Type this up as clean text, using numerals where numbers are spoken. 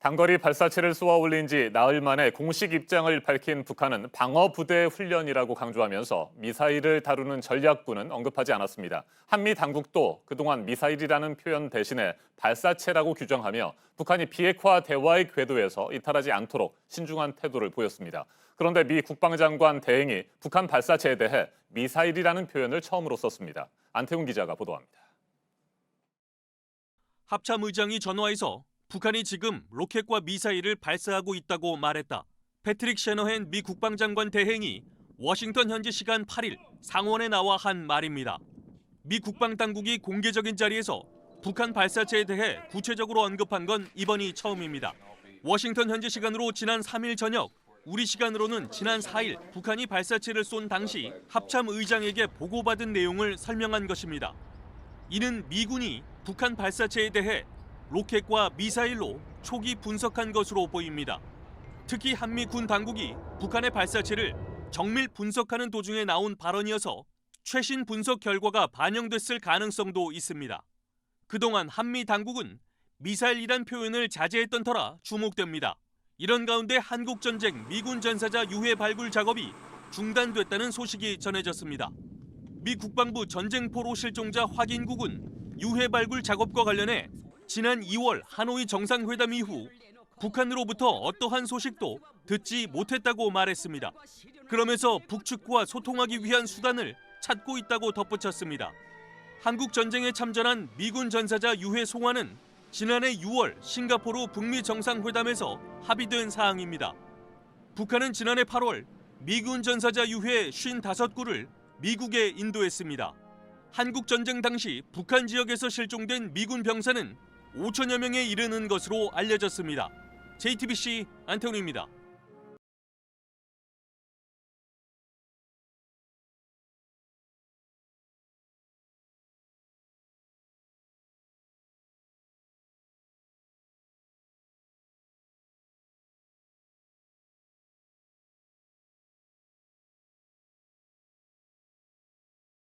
단거리 발사체를 쏘아 올린 지 나흘 만에 공식 입장을 밝힌 북한은 방어부대 훈련이라고 강조하면서 미사일을 다루는 전략부는 언급하지 않았습니다. 한미 당국도 그동안 미사일이라는 표현 대신에 발사체라고 규정하며 북한이 비핵화 대화의 궤도에서 이탈하지 않도록 신중한 태도를 보였습니다. 그런데 미 국방장관 대행이 북한 발사체에 대해 미사일이라는 표현을 처음으로 썼습니다. 안태훈 기자가 보도합니다. 합참 의장이 전화해서 북한이 지금 로켓과 미사일을 발사하고 있다고 말했다. 패트릭 셔너헨 미 국방장관 대행이 워싱턴 현지 시간 8일 상원에 나와 한 말입니다. 미 국방당국이 공개적인 자리에서 북한 발사체에 대해 구체적으로 언급한 건 이번이 처음입니다. 워싱턴 현지 시간으로 지난 3일 저녁, 우리 시간으로는 지난 4일 북한이 발사체를 쏜 당시 합참 의장에게 보고받은 내용을 설명한 것입니다. 이는 미군이 북한 발사체에 대해 로켓과 미사일로 초기 분석한 것으로 보입니다. 특히 한미 군 당국이 북한의 발사체를 정밀 분석하는 도중에 나온 발언이어서 최신 분석 결과가 반영됐을 가능성도 있습니다. 그동안 한미 당국은 미사일이란 표현을 자제했던 터라 주목됩니다. 이런 가운데 한국전쟁 미군 전사자 유해 발굴 작업이 중단됐다는 소식이 전해졌습니다. 미 국방부 전쟁포로 실종자 확인국은 유해 발굴 작업과 관련해 지난 2월 하노이 정상회담 이후 북한으로부터 어떠한 소식도 듣지 못했다고 말했습니다. 그러면서 북측과 소통하기 위한 수단을 찾고 있다고 덧붙였습니다. 한국 전쟁에 참전한 미군 전사자 유해 송환은 지난해 6월 싱가포르 북미 정상회담에서 합의된 사항입니다. 북한은 지난해 8월 미군 전사자 유해 55구를 미국에 인도했습니다. 한국 전쟁 당시 북한 지역에서 실종된 미군 병사는 5천여 명에 이르는 것으로 알려졌습니다. JTBC 안태훈입니다.